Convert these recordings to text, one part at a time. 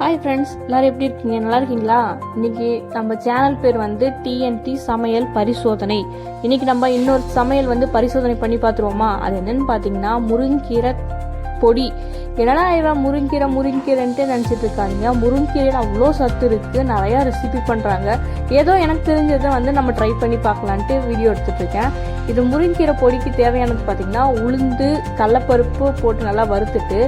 Hi friends, எல்லாரும் எப்படி இருக்கீங்க? நல்லா இருக்கீங்களா? இன்னைக்கு நம்ம சேனல் பேர் வந்து டிஎன்டி சமையல் பரிசோதனை. இன்னைக்கு நம்ம இன்னொரு சமையல் வந்து பரிசோதனை பண்ணி பார்த்துருவோமா? அது என்னன்னு பார்த்தீங்கன்னா முருங்கீரை பொடி. என்னடா இவன் முருங்கீரைன்ட்டு நினச்சிட்டு இருக்காங்க. முருங்கீரையில் அவ்வளோ சத்து இருக்குது, நிறையா ரெசிபி பண்ணுறாங்க. ஏதோ எனக்கு தெரிஞ்சதை வந்து நம்ம ட்ரை பண்ணி பார்க்கலான்ட்டு வீடியோ எடுத்துகிட்டு இருக்கேன். இது முருங்கீரை பொடிக்கு தேவையானது பார்த்திங்கன்னா உளுந்து, கடலப்பருப்பு போட்டு நல்லா வறுத்துட்டு,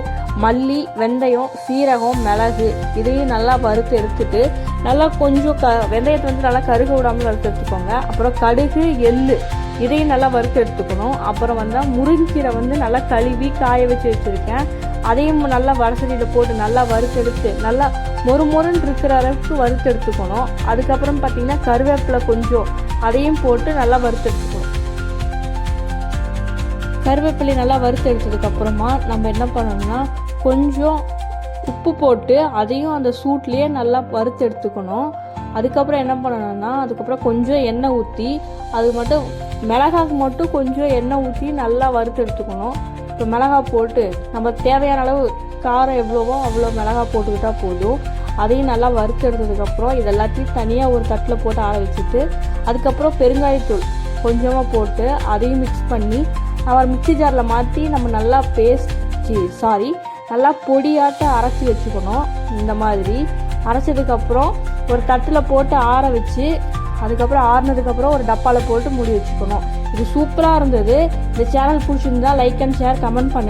மல்லி, வெந்தயம், சீரகம், மிளகு இதையும் நல்லா வறுத்து எடுத்துட்டு, நல்லா கொஞ்சம் வெந்தயத்தை வந்து நல்லா கருக விடாமல் வறுத்து எடுத்துக்கோங்க. அப்புறம் கடுகு, எள்ளு இதையும் நல்லா வறுத்து எடுத்துக்கணும். அப்புறம் வந்தால் முருங்கீரை வந்து நல்லா கழுவி காய வச்சு வச்சுருக்கேன். அதையும் நல்லா வடசட்டியில் போட்டு நல்லா வறுத்தெடுத்து நல்லா மொறுன்னு இருக்கிற அளவுக்கு வறுத்து எடுத்துக்கணும். அதுக்கப்புறம் பார்த்திங்கன்னா கருவேப்பிலை கொஞ்சம் அதையும் போட்டு நல்லா வறுத்து எடுத்துக்கணும். கருவேப்பிலை நல்லா வறுத்து எடுத்ததுக்கப்புறமா நம்ம என்ன பண்ணணும்னா கொஞ்சம் உப்பு போட்டு அதையும் அந்த சூட்லேயே நல்லா வறுத்து எடுத்துக்கணும். அதுக்கப்புறம் என்ன பண்ணணும்னா அதுக்கப்புறம் கொஞ்சம் எண்ணெய் ஊற்றி, அது மட்டும் மிளகாக்கு மட்டும் கொஞ்சம் எண்ணெய் ஊற்றி நல்லா வறுத்து எடுத்துக்கணும். இப்போ மிளகாய் போட்டு நம்ம தேவையான அளவு காரம் எவ்வளவோ அவ்வளோ மிளகாய் போட்டுக்கிட்டா போதும். அதையும் நல்லா வறுத்து எடுத்ததுக்கப்புறம் இது எல்லாத்தையும் தனியாக ஒரு தட்டில் போட்டு ஆற வச்சுட்டு, அதுக்கப்புறம் பெருங்காயத்தூள் கொஞ்சமாக போட்டு அதையும் மிக்ஸ் பண்ணி அவர் மிக்சி ஜாரில் மாற்றி நம்ம நல்லா நல்லா பொடியாட்ட அரைச்சி வச்சுக்கணும். இந்த மாதிரி அரைச்சதுக்கப்புறம் ஒரு தட்டில் போட்டு ஆற வச்சு, அதுக்கப்புறம் ஆறுனதுக்கப்புறம் ஒரு டப்பாவில் போட்டு மூடி வச்சுக்கணும். இது சூப்பராக இருந்தது. இந்த சேனல் பிடிச்சிருந்தா லைக் அண்ட் ஷேர், கமெண்ட் பண்ணுங்க.